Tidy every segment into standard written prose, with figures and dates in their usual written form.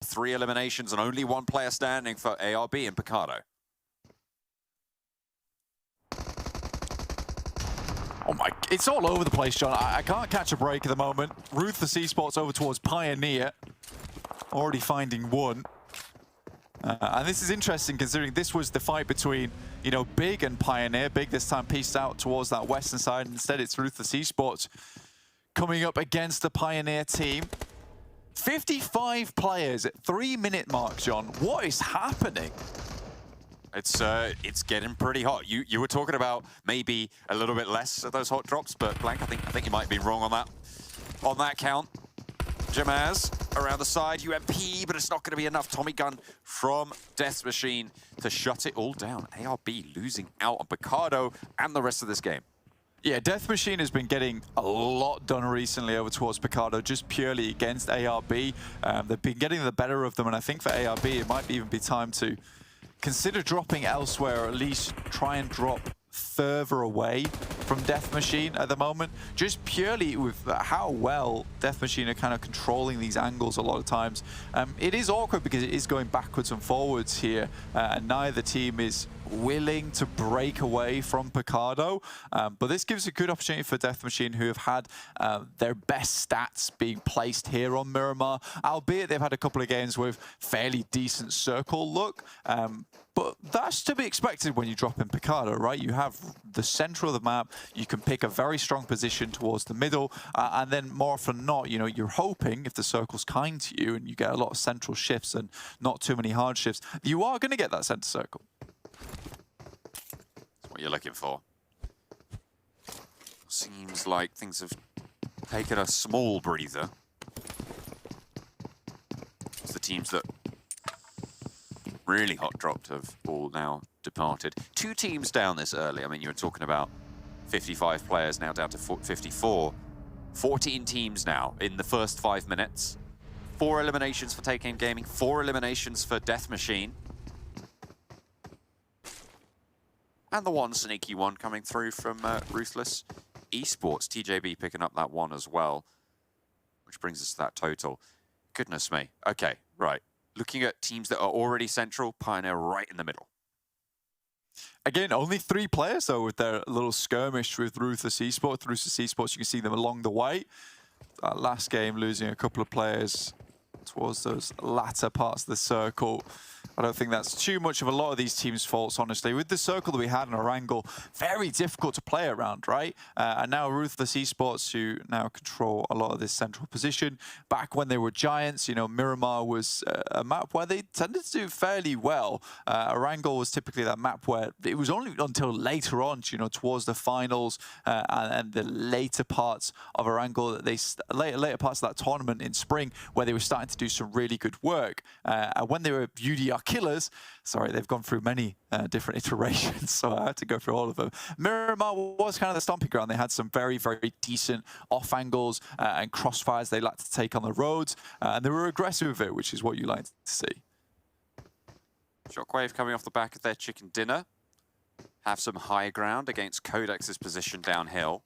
3 eliminations and only 1 player standing for ARB and Picardo. Oh my, it's all over the place, John. I can't catch a break at the moment. Ruthless Esports over towards Pioneer. Already finding one. And this is interesting considering this was the fight between, you know, Big and Pioneer. Big this time pieced out towards that western side. Instead, it's Ruthless Esports coming up against the Pioneer team. 55 players at 3-minute mark, John. What is happening? It's getting pretty hot. You were talking about maybe a little bit less of those hot drops, but Blank, I think you might be wrong on that count. Jamaz around the side, UMP, but it's not going to be enough. Tommy gun from Death Machine to shut it all down. ARB losing out on Picardo and the rest of this game. Yeah, Death Machine has been getting a lot done recently over towards Picardo, just purely against ARB. They've been getting the better of them, and I think for ARB, it might even be time to consider dropping elsewhere, or at least try and drop further away from Death Machine at the moment, just purely with how well Death Machine are kind of controlling these angles a lot of times. It is awkward because it is going backwards and forwards here, and neither team is willing to break away from Picardo, but this gives a good opportunity for Death Machine, who have had their best stats being placed here on Miramar, albeit they've had a couple of games with fairly decent circle look, but that's to be expected when you drop in Picardo, right? You have the center of the map, you can pick a very strong position towards the middle, and then more often than not, you know, you're hoping if the circle's kind to you and you get a lot of central shifts and not too many hard shifts, you are going to get that center circle. That's what you're looking for. Seems like things have taken a small breather. It's the teams that really hot dropped have all now departed. 2 teams down this early. I mean, you were talking about 55 players now down to 54. 14 teams now in the first 5 minutes. 4 eliminations for AdnanGaming, 4 eliminations for Death Machine. And the one sneaky one coming through from Ruthless Esports. TJB picking up that one as well, which brings us to that total. Goodness me. Okay, right. Looking at teams that are already central, Pioneer right in the middle. Again, only 3 players, though, with their little skirmish with Ruthless Esports. Ruthless Esports, you can see them along the way. That last game, losing a couple of players towards those latter parts of the circle. I don't think that's too much of a lot of these teams' faults, honestly. With the circle that we had in our angle, very difficult to play around, right? And now Ruthless Esports, who now control a lot of this central position. Back when they were Giants, you know, Miramar was a map where they tended to do fairly well. Erangel was typically that map where it was only until later on, you know, towards the finals and the later parts of Erangel, that they later parts of that tournament in spring, where they were starting to do some really good work. And when they were UDR killers, sorry, they've gone through many different iterations, so I had to go through all of them. Miramar was kind of the stomping ground. They had some very, very decent off angles and crossfires they liked to take on the roads, and they were aggressive with it, which is what you like to see. Shockwave coming off the back of their chicken dinner. Have some high ground against Codex's position downhill.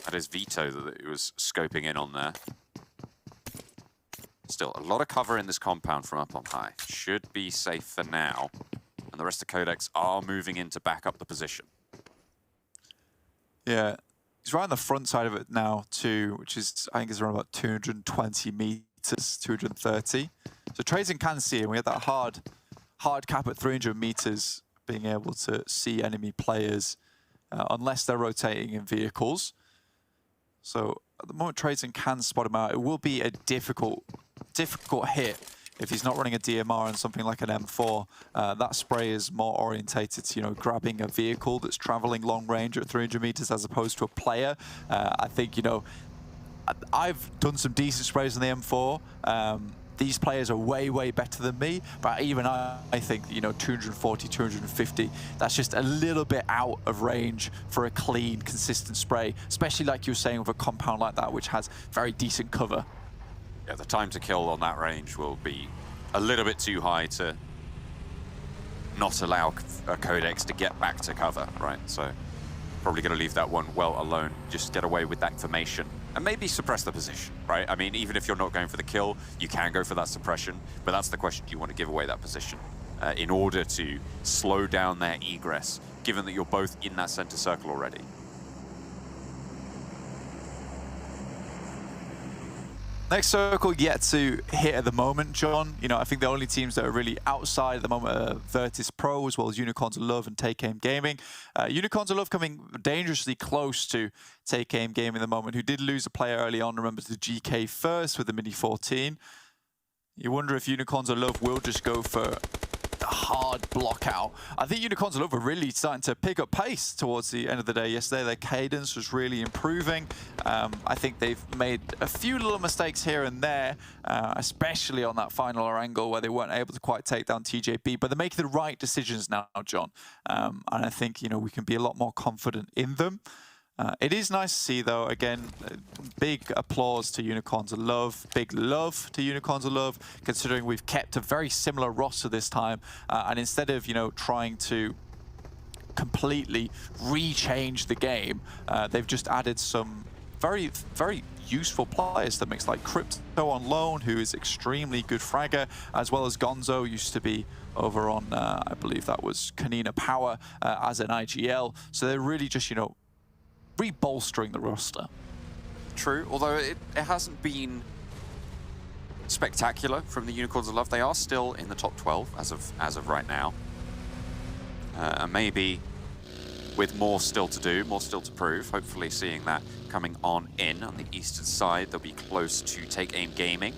That is Vito that he was scoping in on there. Still, a lot of cover in this compound from up on high. Should be safe for now. And the rest of Codex are moving in to back up the position. Yeah, he's right on the front side of it now too, which is, I think, is around about 220 meters, 230. So Trazen can see him. We had that hard cap at 300 meters, being able to see enemy players unless they're rotating in vehicles. So at the moment, Trazen can spot him out. It will be a difficult hit if he's not running a DMR and something like an M4. That spray is more orientated to, you know, grabbing a vehicle that's traveling long range at 300 meters as opposed to a player. I think, you know, I've done some decent sprays on the M4. These players are way, way better than me, but even I think, you know, 240, 250, that's just a little bit out of range for a clean, consistent spray, especially like you were saying with a compound like that, which has very decent cover. Yeah, the time to kill on that range will be a little bit too high to not allow a Codex to get back to cover, right? So probably going to leave that one well alone, just get away with that information. And maybe suppress the position, right? I mean, even if you're not going for the kill, you can go for that suppression, but that's the question. Do you want to give away that position in order to slow down their egress, given that you're both in that center circle already? Next circle yet to hit at the moment, John. You know, I think the only teams that are really outside at the moment are Virtus Pro, as well as Unicorns of Love and Take Aim Gaming. Unicorns of Love coming dangerously close to Take Aim Gaming at the moment, who did lose a player early on, remember, to GK first with the Mini 14. You wonder if Unicorns of Love will just go for a hard block out. I think Unicorns of Love are really starting to pick up pace towards the end of the day yesterday. Their cadence was really improving. I think they've made a few little mistakes here and there, especially on that final angle where they weren't able to quite take down TJB, but they're making the right decisions now, John. And I think, you know, we can be a lot more confident in them. It is nice to see, though, again, big applause to Unicorns of Love, big love to Unicorns of Love, considering we've kept a very similar roster this time. And instead of, you know, trying to completely rechange the game, they've just added some very, very useful players to mix, like Crypto on loan, who is extremely good fragger, as well as Gonzo used to be over on, I believe that was Kanina Power as an IGL. So they're really just, you know, re-bolstering the roster. True, although it hasn't been spectacular from the Unicorns of Love. They are still in the top 12 as of right now. And maybe with more still to do, more still to prove, hopefully seeing that coming on the eastern side. They'll be close to Take Aim Gaming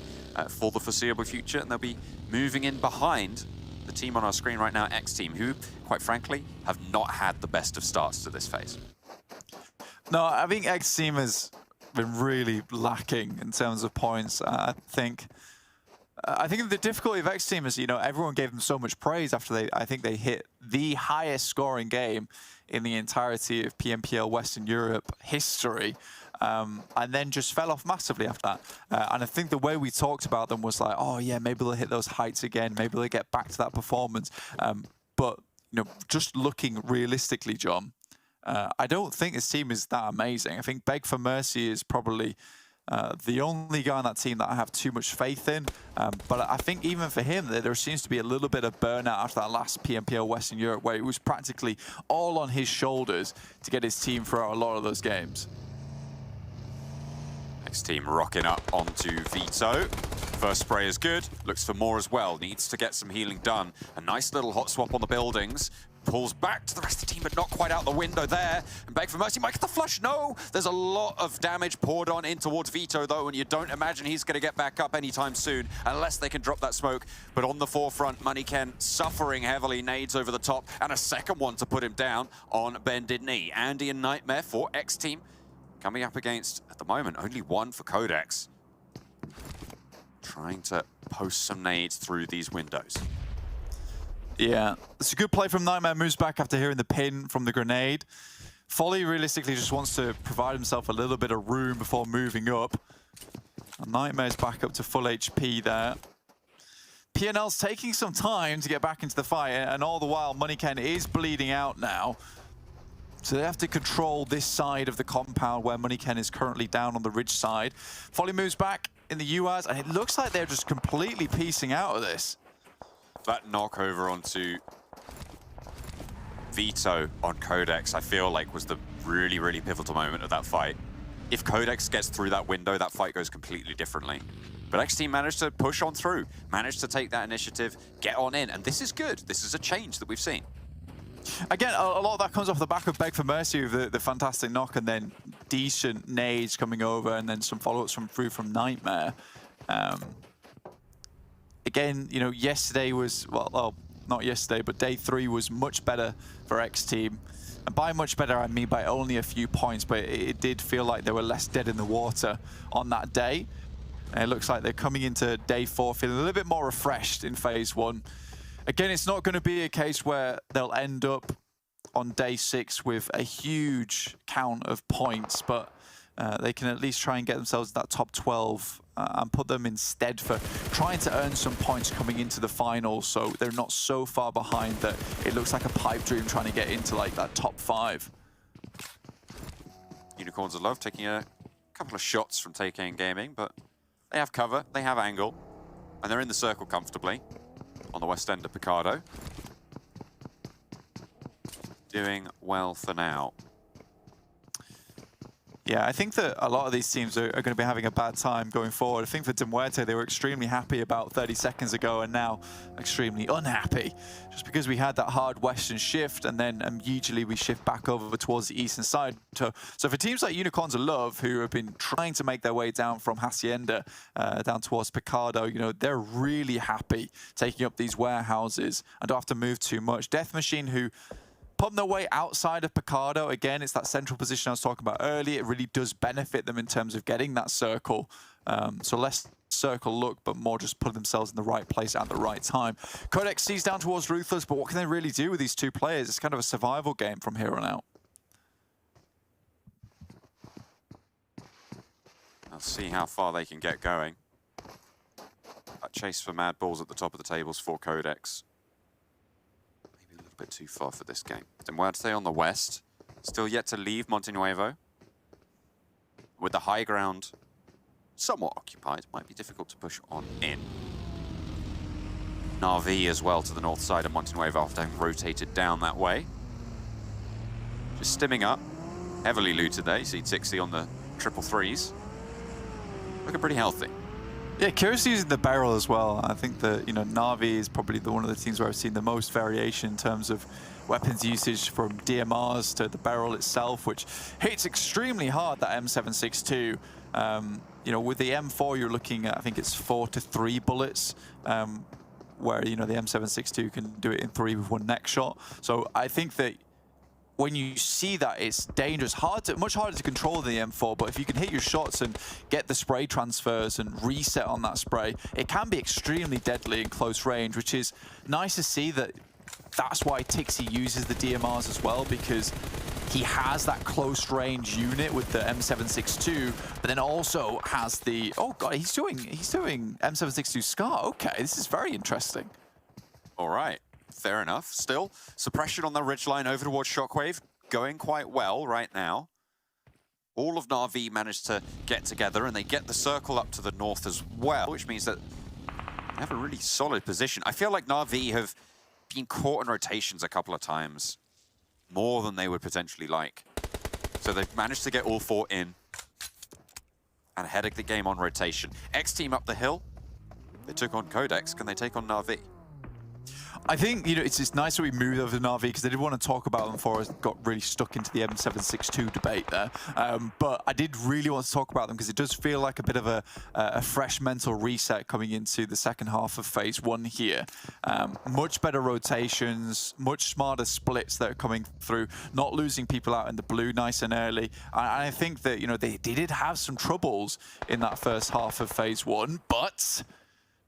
for the foreseeable future, and they'll be moving in behind the team on our screen right now, X Team, who, quite frankly, have not had the best of starts to this phase. No, I think X Team has been really lacking in terms of points. I think the difficulty of X Team is, you know, everyone gave them so much praise after I think they hit the highest scoring game in the entirety of PMPL Western Europe history, and then just fell off massively after that. And I think the way we talked about them was like, oh yeah, maybe they'll hit those heights again, maybe they'll get back to that performance. But, you know, just looking realistically, John, I don't think this team is that amazing. I think Beg for Mercy is probably the only guy on that team that I have too much faith in. But I think even for him, there seems to be a little bit of burnout after that last PMPL Western Europe, where it was practically all on his shoulders to get his team throughout a lot of those games. Next team rocking up onto Vito. First spray is good, looks for more as well, needs to get some healing done. A nice little hot swap on the buildings. Pulls back to the rest of the team, but not quite out the window there. And Beg for Mercy might get the flush. No! There's a lot of damage poured on in towards Vito, though, and you don't imagine he's going to get back up anytime soon, unless they can drop that smoke. But on the forefront, Moneyken suffering heavily, nades over the top, and a second one to put him down on bended knee. Andy and Nightmare for X Team coming up against, at the moment, only one for Codex. Trying to post some nades through these windows. Yeah, it's a good play from Nightmare, moves back after hearing the pin from the grenade. Folly realistically just wants to provide himself a little bit of room before moving up. And Nightmare's back up to full HP there. PNL's taking some time to get back into the fight, and all the while Moneyken is bleeding out now. So they have to control this side of the compound where Moneyken is currently down on the ridge side. Folly moves back in the UAS, and it looks like they're just completely piecing out of this. That knock over onto Vito on Codex, I feel like was the really, really pivotal moment of that fight. If Codex gets through that window, that fight goes completely differently. But X Team managed to push on through, managed to take that initiative, get on in, and this is good. This is a change that we've seen. Again, a lot of that comes off the back of Beg for Mercy with the fantastic knock, and then decent nades coming over, and then some follow-ups through from Nightmare. Again, you know, yesterday was, well, not yesterday, but day 3 was much better for X Team. And by much better, I mean by only a few points, but it did feel like they were less dead in the water on that day. And it looks like they're coming into day 4 feeling a little bit more refreshed in phase 1. Again, it's not going to be a case where they'll end up on day 6 with a huge count of points, but they can at least try and get themselves that top 12 and put them instead for trying to earn some points coming into the finals, so they're not so far behind that it looks like a pipe dream trying to get into like that top 5. Unicorns of Love taking a couple of shots from AdnanGaming, but they have cover, they have angle, and they're in the circle comfortably on the west end of Picardo. Doing well for now. Yeah, I think that a lot of these teams are going to be having a bad time going forward. I think for Muerte, they were extremely happy about 30 seconds ago and now extremely unhappy. Just because we had that hard western shift and then immediately we shift back over towards the eastern side. So for teams like Unicorns of Love, who have been trying to make their way down from Hacienda down towards Picardo, you know, they're really happy taking up these warehouses and don't have to move too much. Death Machine, who pump their way outside of Picardo. Again, it's that central position I was talking about earlier. It really does benefit them in terms of getting that circle. So less circle look, but more just put themselves in the right place at the right time. Codex sees down towards Ruthless, but what can they really do with these two players? It's kind of a survival game from here on out. Let's see how far they can get going. That chase for Mad Balls at the top of the tables for Codex. Bit too far for this game. Muerte on the west, still yet to leave Montenuevo. With the high ground somewhat occupied, might be difficult to push on in. Na'Vi as well to the north side of Montenuevo after having rotated down that way. Just stimming up, heavily looted there. You see Tixi on the 333s. Looking pretty healthy. Yeah, curious using the barrel as well. I think that, you know, Na'Vi is probably one of the teams where I've seen the most variation in terms of weapons usage, from DMRs to the barrel itself, which hits extremely hard, that M762. You know, with the M4, you're looking at, I think it's 4 to 3 bullets, where, you know, the M762 can do it in 3 with 1 neck shot. So I think that when you see that, it's dangerous. Much harder to control than the M4, but if you can hit your shots and get the spray transfers and reset on that spray, it can be extremely deadly in close range, which is nice to see. That's why Tixi uses the DMRs as well, because he has that close range unit with the M762, but then also has the, oh god, he's doing M762 Scar. Okay, this is very interesting. All right. Fair enough. Still, suppression on the ridgeline over towards Shockwave, going quite well right now. All of Na'Vi managed to get together, and they get the circle up to the north as well, which means that they have a really solid position. I feel like Na'Vi have been caught in rotations a couple of times, more than they would potentially like. So they've managed to get all 4 in and heading the game on rotation. X-Team up the hill. They took on Codex. Can they take on Na'Vi? I think, you know, it's nice that we moved over to Na'Vi because I did want to talk about them before I got really stuck into the M762 debate there. But I did really want to talk about them because it does feel like a bit of a fresh mental reset coming into the second half of phase 1 here. Much better rotations, much smarter splits that are coming through, not losing people out in the blue nice and early. And I think that, you know, they did have some troubles in that first half of phase 1, but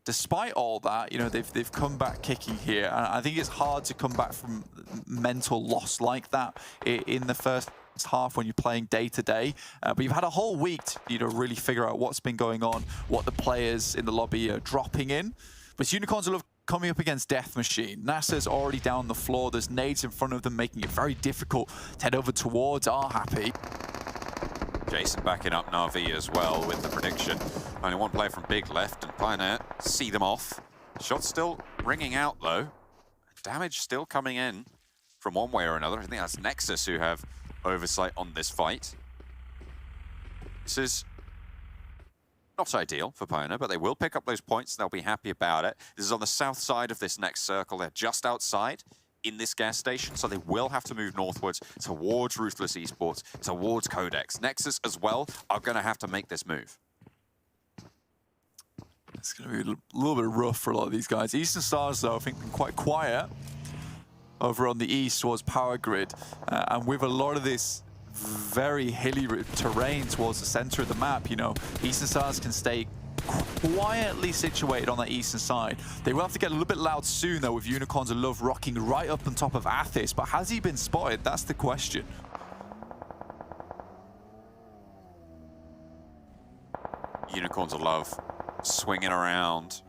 despite all that, you know, they've come back kicking here. And I think it's hard to come back from mental loss like that in the first half when you're playing day to day. But you've had a whole week to, you know, really figure out what's been going on, what the players in the lobby are dropping in. But Unicorns will have coming up against Death Machine. NASA's already down the floor. There's nades in front of them, making it very difficult to head over towards Happy. Jason backing up Na'Vi as well with the prediction. Only one player from Big left, and Pioneer see them off. Shots still ringing out though. Damage still coming in from one way or another. I think that's Nexus who have oversight on this fight. This is not ideal for Pioneer, but they will pick up those points. They'll be happy about it. This is on the south side of this next circle. They're just outside in this gas station, so they will have to move northwards towards Ruthless Esports, towards Codex. Nexus as well are going to have to make this move. It's going to be a little bit rough for a lot of these guys. Eastern Stars, though, I think been quite quiet over on the east towards Power Grid. And with a lot of this very hilly terrain towards the center of the map, you know, Eastern Stars can stay quietly situated on that eastern side. They will have to get a little bit loud soon, though, with Unicorns of Love rocking right up on top of Athis. But has he been spotted? That's the question. Unicorns of Love swinging around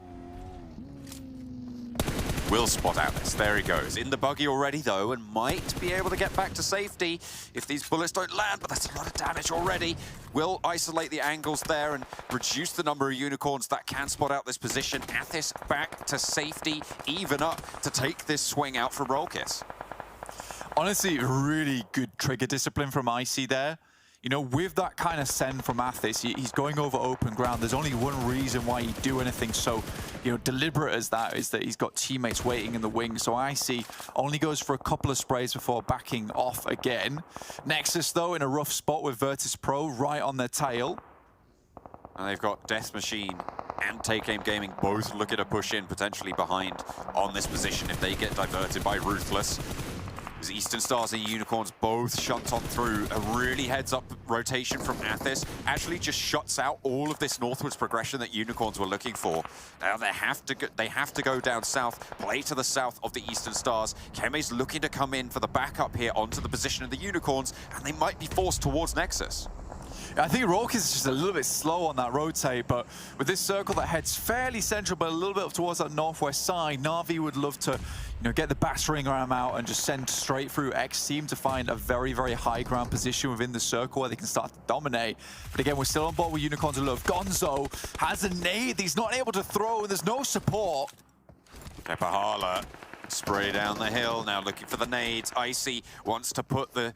will spot Atlas. There he goes. In the buggy already, though, and might be able to get back to safety if these bullets don't land, but that's a lot of damage already. Will isolate the angles there and reduce the number of unicorns that can spot out this position. Athis back to safety, even up to take this swing out from Rollkiss. Honestly, really good trigger discipline from Icy there. You know, with that kind of send from Athis, he's going over open ground. There's only one reason why he'd do anything so, you know, deliberate as that, is that he's got teammates waiting in the wing. So Icy only goes for a couple of sprays before backing off again. Nexus, though, in a rough spot with Virtus Pro right on their tail. And they've got Death Machine and AdnanGaming both looking to push in, potentially behind on this position if they get diverted by Ruthless. As Eastern Stars and Unicorns both shunt on through. A really heads-up rotation from Athis actually just shuts out all of this northwards progression that Unicorns were looking for. Now they have to go down south, play to the south of the Eastern Stars. Keme's looking to come in for the backup here onto the position of the Unicorns, and they might be forced towards Nexus. I think Rourke is just a little bit slow on that rotate, but with this circle that heads fairly central, but a little bit up towards that northwest side, Na'Vi would love to, you know, get the battering ram out and just send straight through X Team to find a very, very high ground position within the circle where they can start to dominate. But again, we're still on board with Unicorns and Love. Gonzo has a nade he's not able to throw, and there's no support. Kepahala spray down the hill, now looking for the nades. Icy wants to put the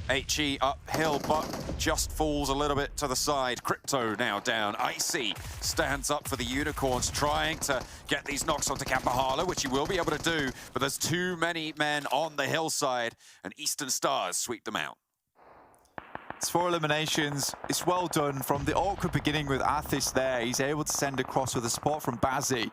HE uphill, but just falls a little bit to the side. Crypto now down. Icy stands up for the Unicorns, trying to get these knocks onto Kepahala, which he will be able to do, but there's too many men on the hillside, and Eastern Stars sweep them out. It's 4 eliminations. It's well done. From the awkward beginning with Athis there, he's able to send across with the support from Bazzi.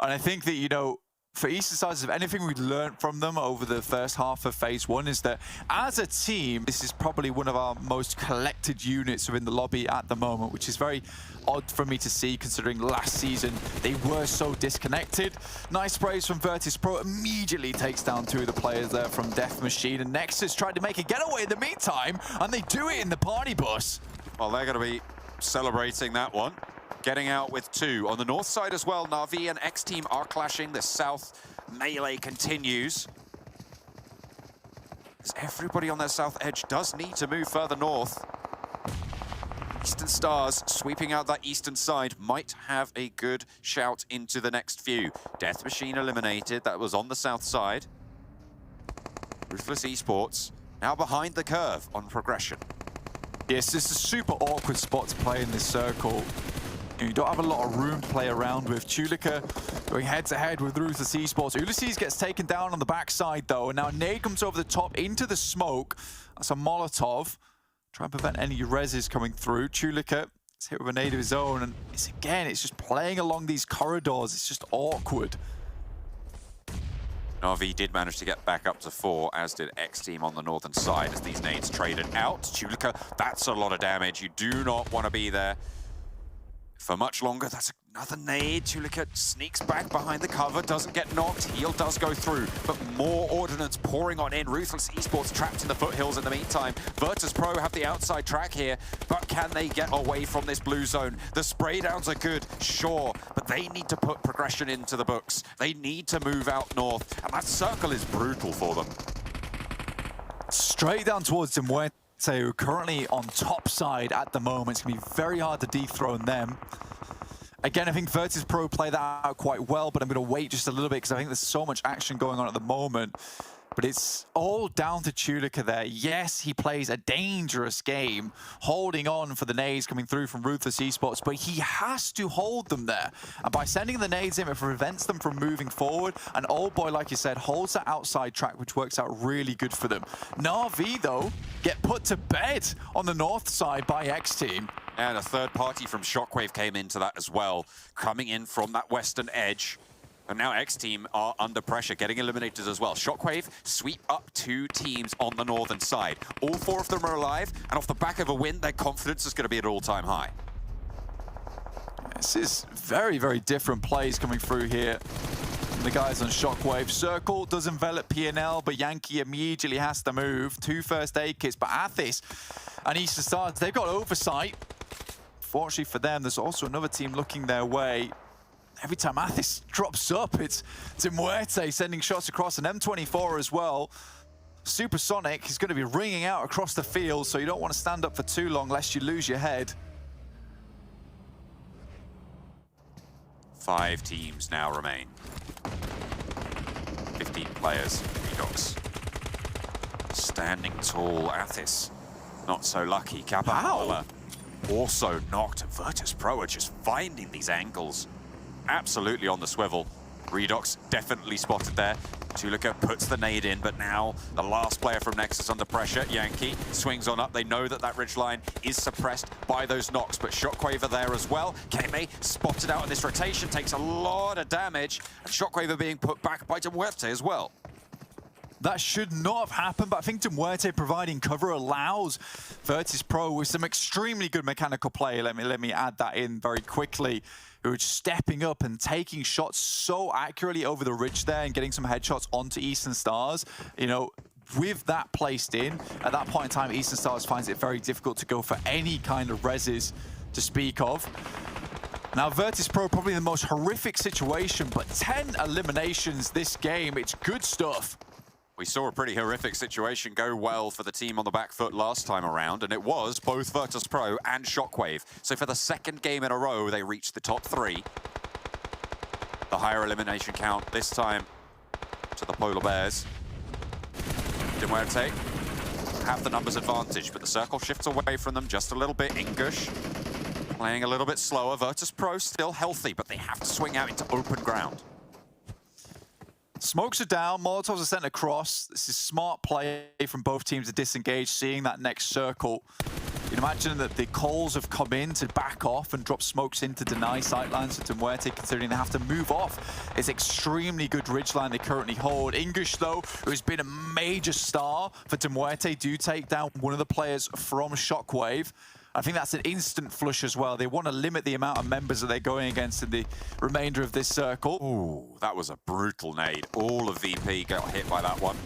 And I think that, you know, for Eastern Stars, if anything we've learned from them over the first half of Phase 1 is that as a team, this is probably one of our most collected units within the lobby at the moment, which is very odd for me to see considering last season they were so disconnected. Nice sprays from Virtus Pro, immediately takes down 2 of the players there from Death Machine, and Nexus tried to make a getaway in the meantime, and they do it in the party bus. Well, they're going to be celebrating that one. Getting out with 2. On the north side as well, Na'Vi and X Team are clashing. The south melee continues. As everybody on their south edge does need to move further north. Eastern Stars sweeping out that eastern side might have a good shout into the next few. Death Machine eliminated, that was on the south side. Ruthless Esports now behind the curve on progression. Yes, this is a super awkward spot to play in this circle. You don't have a lot of room to play around with. Chulika going head-to-head with Ruthless Esports. Ulysses gets taken down on the backside, though, and now Nade comes over the top into the smoke. That's a Molotov. Try and prevent any reses coming through. Chulika is hit with a nade of his own, and it's just playing along these corridors. It's just awkward. Na'Vi did manage to get back up to 4, as did X Team on the northern side as these nades traded out. Chulika, that's a lot of damage. You do not want to be there for much longer. That's another nade. Chulika sneaks back behind the cover, doesn't get knocked. Heal does go through, but more ordnance pouring on in. Ruthless Esports trapped in the foothills in the meantime. Virtus Pro have the outside track here, but can they get away from this blue zone? The spray downs are good, sure, but they need to put progression into the books. They need to move out north, and that circle is brutal for them. Straight down towards Muerte, who are currently on top side at the moment. It's going to be very hard to dethrone them. Again, I think Virtus Pro play that out quite well, but I'm going to wait just a little bit because I think there's so much action going on at the moment. But it's all down to Chulika there. Yes, he plays a dangerous game, holding on for the nades coming through from Ruthless Esports, but he has to hold them there. And by sending the nades in, it prevents them from moving forward. And Old Boy, like you said, holds that outside track, which works out really good for them. Na'Vi, though, get put to bed on the north side by X Team. And a third party from Shockwave came into that as well, coming in from that western edge. And now X Team are under pressure, getting eliminated as well. Shockwave sweep up 2 teams on the northern side. All 4 of them are alive, and off the back of a win, their confidence is going to be at all-time high. This is very, very different plays coming through here. The guys on Shockwave. Circle does envelop P&L, but Yankee immediately has to move. 2 first aid kits, but Athis and Eastern Stars, they've got oversight. Fortunately for them, there's also another team looking their way. every time Athis drops up, it's Muerte sending shots across an M24 as well. Supersonic is going to be ringing out across the field, so you don't want to stand up for too long lest you lose your head. 5 teams now remain. 15 players, Redox. Standing tall, Athis. Not so lucky. Kappa also knocked. Virtus.pro are just finding these angles. Absolutely on the swivel. Redox definitely spotted there. Tulika puts the nade in, but now the last player from Nexus under pressure, Yankee, swings on up. They know that that ridgeline is suppressed by those knocks, but Shockwave are there as well. Keme spotted out in this rotation, takes a lot of damage, and Shockwave are being put back by Muerte as well. That should not have happened, but I think Muerte providing cover allows Virtus.pro with some extremely good mechanical play. Let me add that in very quickly. Who are stepping up and taking shots so accurately over the ridge there and getting some headshots onto Eastern Stars. You know, with that placed in, at that point in time, Eastern Stars finds it very difficult to go for any kind of reses to speak of. Now, Virtus.pro probably the most horrific situation, but 10 eliminations this game. It's good stuff. We saw a pretty horrific situation go well for the team on the back foot last time around, and it was both Virtus.pro and Shockwave. So for the second game in a row, they reached the top 3. The higher elimination count this time to the Polar Bears. Muerte have the numbers advantage, but the circle shifts away from them just a little bit. Ingush playing a little bit slower. Virtus.pro still healthy, but they have to swing out into open ground. Smokes are down, Molotovs are sent across. This is smart play from both teams to disengage, seeing that next circle. You can imagine that the calls have come in to back off and drop smokes in to deny sightlines to Muerte, considering they have to move off. It's extremely good ridgeline they currently hold. English, though, who has been a major star for Muerte, do take down one of the players from Shockwave. I think that's an instant flush as well. They want to limit the amount of members that they're going against in the remainder of this circle. Ooh, that was a brutal nade. All of VP got hit by that one.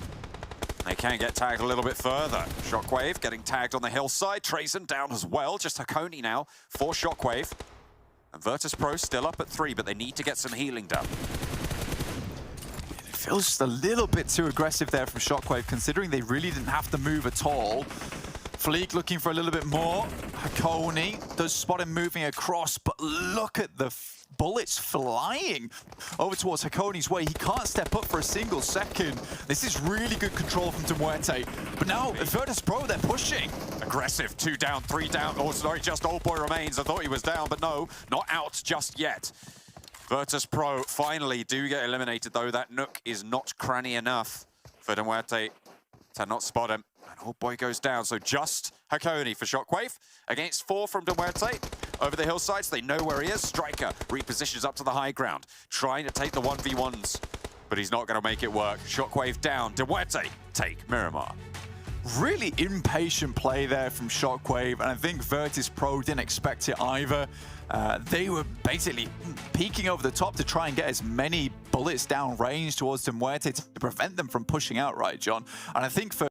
They can get tagged a little bit further. Shockwave getting tagged on the hillside. Trazen down as well. Just Hakoni now for Shockwave. And Virtus.pro still up at 3, but they need to get some healing done. It feels just a little bit too aggressive there from Shockwave, considering they really didn't have to move at all. Fleek looking for a little bit more. Hakoni does spot him moving across, but look at the bullets flying over towards Hakoni's way. He can't step up for a single second. This is really good control from Muerte. But now, Virtus.pro, they're pushing. Aggressive, 2 down, 3 down. Oh, sorry, just Old Boy remains. I thought he was down, but no, not out just yet. Virtus.pro finally do get eliminated, though. That Nook is not cranny enough for Muerte to not spot him. And Old Boy goes down, so just Hakoni for Shockwave against 4 from Muerte. Over the hillsides, they know where he is. Striker repositions up to the high ground, trying to take the 1v1s, but he's not going to make it work. Shockwave down, Muerte take Miramar. Really impatient play there from Shockwave, and I think Virtus.pro didn't expect it either. They were basically peeking over the top to try and get as many bullets down range towards Muerte to prevent them from pushing out, right, John? And I think for